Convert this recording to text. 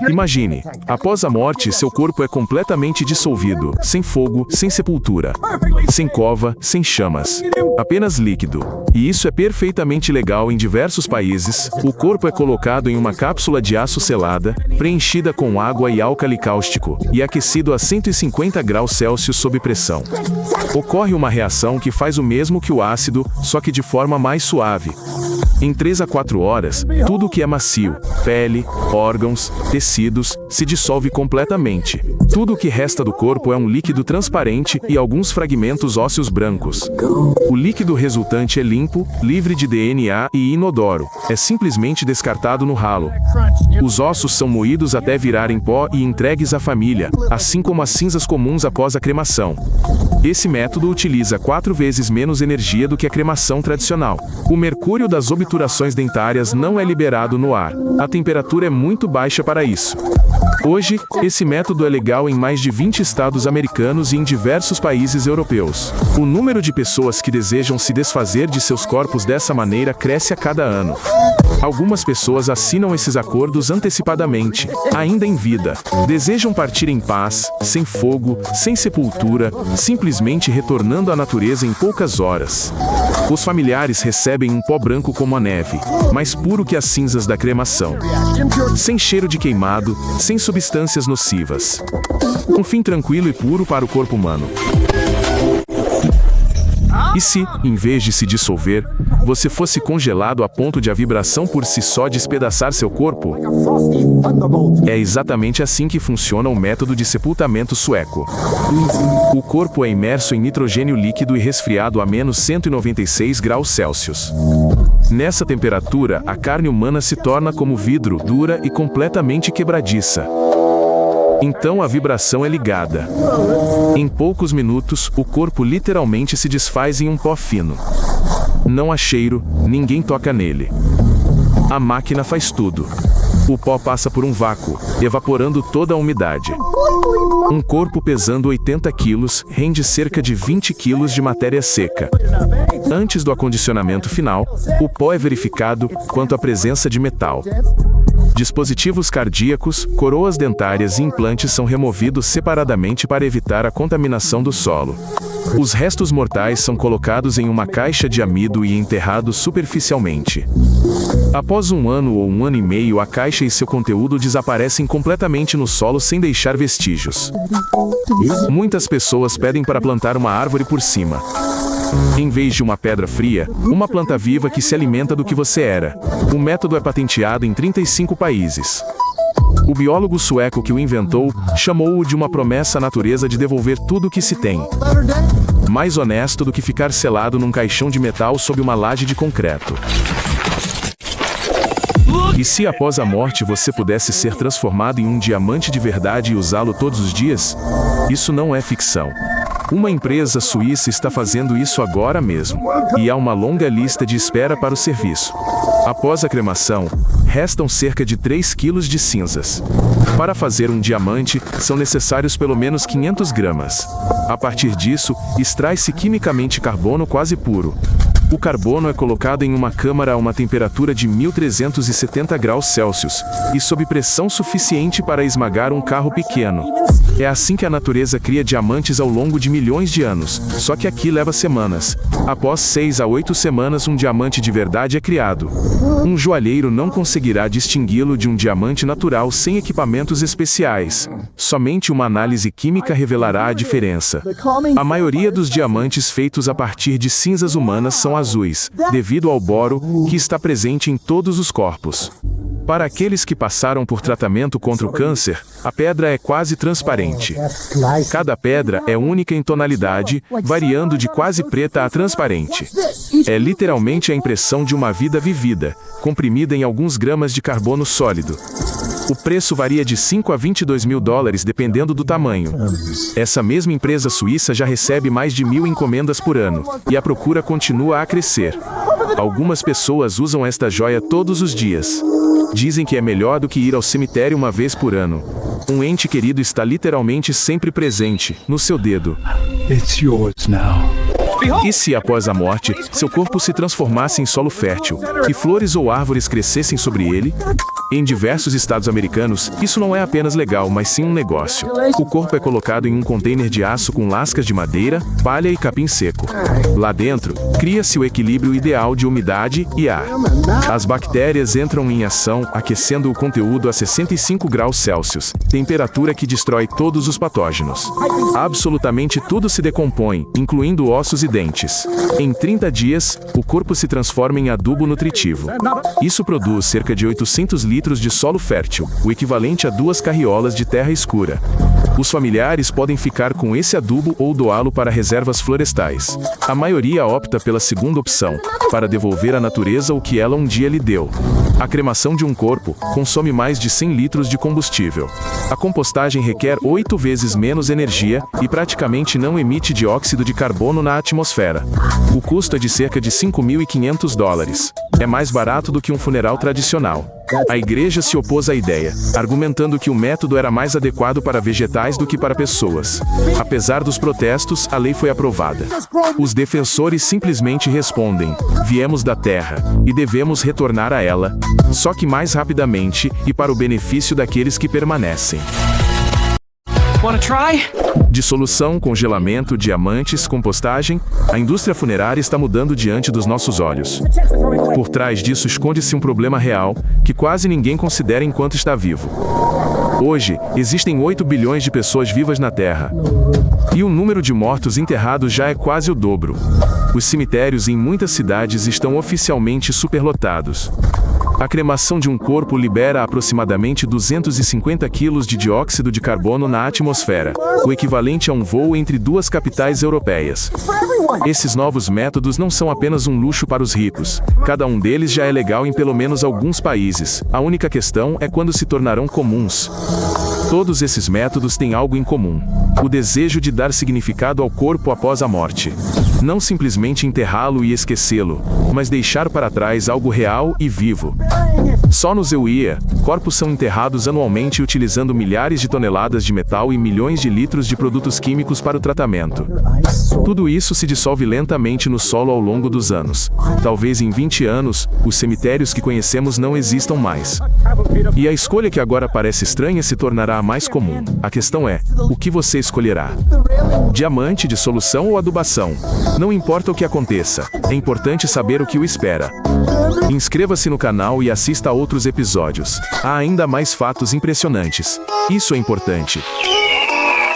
Imagine, após a morte, seu corpo é completamente dissolvido, sem fogo, sem sepultura, sem cova, sem chamas, apenas líquido. E isso é perfeitamente legal em diversos países. O corpo é colocado em uma cápsula de aço selada, preenchida com água e álcali cáustico, e aquecido a 150 graus Celsius sob pressão. Ocorre uma reação que faz o mesmo que o ácido, só que de forma mais suave. Em 3 a 4 horas, tudo que é macio, pele, órgãos, tecidos, se dissolve completamente. Tudo o que resta do corpo é um líquido transparente e alguns fragmentos ósseos brancos. O líquido resultante é limpo, livre de DNA e inodoro. É simplesmente descartado no ralo. Os ossos são moídos até virarem pó e entregues à família, assim como as cinzas comuns após a cremação. Esse método utiliza 4 vezes menos energia do que a cremação tradicional. O mercúrio das obturações dentárias não é liberado no ar. A temperatura é muito baixa para isso. Hoje, esse método é legal em mais de 20 estados americanos e em diversos países europeus. O número de pessoas que desejam se desfazer de seus corpos dessa maneira cresce a cada ano. Algumas pessoas assinam esses acordos antecipadamente, ainda em vida. Desejam partir em paz, sem fogo, sem sepultura, simplesmente retornando à natureza em poucas horas. Os familiares recebem um pó branco como a neve, mais puro que as cinzas da cremação. Sem cheiro de queimado, sem substâncias nocivas. Um fim tranquilo e puro para o corpo humano. E se, em vez de se dissolver, você fosse congelado a ponto de a vibração por si só despedaçar seu corpo? É exatamente assim que funciona o método de sepultamento sueco. O corpo é imerso em nitrogênio líquido e resfriado a menos 196 graus Celsius. Nessa temperatura, a carne humana se torna como vidro, dura e completamente quebradiça. Então a vibração é ligada. Em poucos minutos, o corpo literalmente se desfaz em um pó fino. Não há cheiro, ninguém toca nele. A máquina faz tudo. O pó passa por um vácuo, evaporando toda a umidade. Um corpo pesando 80 quilos rende cerca de 20 quilos de matéria seca. Antes do acondicionamento final, o pó é verificado quanto à presença de metal. Dispositivos cardíacos, coroas dentárias e implantes são removidos separadamente para evitar a contaminação do solo. Os restos mortais são colocados em uma caixa de amido e enterrados superficialmente. Após 1 ano ou 1 ano e meio, a caixa e seu conteúdo desaparecem completamente no solo sem deixar vestígios. Muitas pessoas pedem para plantar uma árvore por cima. Em vez de uma pedra fria, uma planta viva que se alimenta do que você era. O método é patenteado em 35 países. O biólogo sueco que o inventou chamou-o de uma promessa à natureza de devolver tudo o que se tem. Mais honesto do que ficar selado num caixão de metal sob uma laje de concreto. E se após a morte você pudesse ser transformado em um diamante de verdade e usá-lo todos os dias? Isso não é ficção. Uma empresa suíça está fazendo isso agora mesmo. E há uma longa lista de espera para o serviço. Após a cremação, restam cerca de 3 quilos de cinzas. Para fazer um diamante, são necessários pelo menos 500 gramas. A partir disso, extrai-se quimicamente carbono quase puro. O carbono é colocado em uma câmara a uma temperatura de 1370 graus Celsius, e sob pressão suficiente para esmagar um carro pequeno. É assim que a natureza cria diamantes ao longo de milhões de anos, só que aqui leva semanas. Após 6 a 8 semanas, um diamante de verdade é criado. Um joalheiro não conseguirá distingui-lo de um diamante natural sem equipamentos especiais. Somente uma análise química revelará a diferença. A maioria dos diamantes feitos a partir de cinzas humanas são azuis, devido ao boro, que está presente em todos os corpos. Para aqueles que passaram por tratamento contra o câncer, a pedra é quase transparente. Cada pedra é única em tonalidade, variando de quase preta a transparente. É literalmente a impressão de uma vida vivida, comprimida em alguns gramas de carbono sólido. O preço varia de 5 a 22 mil dólares dependendo do tamanho. Essa mesma empresa suíça já recebe mais de 1.000 encomendas por ano, e a procura continua a crescer. Algumas pessoas usam esta joia todos os dias. Dizem que é melhor do que ir ao cemitério uma vez por ano. Um ente querido está literalmente sempre presente, no seu dedo. It's yours now. E se, após a morte, seu corpo se transformasse em solo fértil, e flores ou árvores crescessem sobre ele? Em diversos estados americanos, isso não é apenas legal, mas sim um negócio. O corpo é colocado em um container de aço com lascas de madeira, palha e capim seco. Lá dentro, cria-se o equilíbrio ideal de umidade e ar. As bactérias entram em ação, aquecendo o conteúdo a 65 graus Celsius, temperatura que destrói todos os patógenos. Absolutamente tudo se decompõe, incluindo ossos e dentes. Em 30 dias, o corpo se transforma em adubo nutritivo. Isso produz cerca de 800 litros de solo fértil, o equivalente a 2 carriolas de terra escura. Os familiares podem ficar com esse adubo ou doá-lo para reservas florestais. A maioria opta pela segunda opção, para devolver à natureza o que ela um dia lhe deu. A cremação de um corpo consome mais de 100 litros de combustível. A compostagem requer 8 vezes menos energia e praticamente não emite dióxido de carbono na atmosfera. O custo é de cerca de $5.500. É mais barato do que um funeral tradicional. A igreja se opôs à ideia, argumentando que o método era mais adequado para vegetais do que para pessoas. Apesar dos protestos, a lei foi aprovada. Os defensores simplesmente respondem: viemos da terra, e devemos retornar a ela, só que mais rapidamente, e para o benefício daqueles que permanecem. Wanna try? Dissolução, congelamento, diamantes, compostagem, a indústria funerária está mudando diante dos nossos olhos. Por trás disso esconde-se um problema real, que quase ninguém considera enquanto está vivo. Hoje, existem 8 bilhões de pessoas vivas na Terra. E o número de mortos enterrados já é quase o dobro. Os cemitérios em muitas cidades estão oficialmente superlotados. A cremação de um corpo libera aproximadamente 250 quilos de dióxido de carbono na atmosfera, o equivalente a um voo entre 2 capitais europeias. Esses novos métodos não são apenas um luxo para os ricos. Cada um deles já é legal em pelo menos alguns países. A única questão é quando se tornarão comuns. Todos esses métodos têm algo em comum: o desejo de dar significado ao corpo após a morte. Não simplesmente enterrá-lo e esquecê-lo, mas deixar para trás algo real e vivo. Só no ZEUIA, corpos são enterrados anualmente utilizando milhares de toneladas de metal e milhões de litros de produtos químicos para o tratamento. Tudo isso se dissolve lentamente no solo ao longo dos anos. Talvez em 20 anos, os cemitérios que conhecemos não existam mais. E a escolha que agora parece estranha se tornará a mais comum. A questão é: o que você escolherá? Diamante, dissolução ou adubação? Não importa o que aconteça, é importante saber o que o espera. Inscreva-se no canal e assista a outros episódios. Há ainda mais fatos impressionantes. Isso é importante.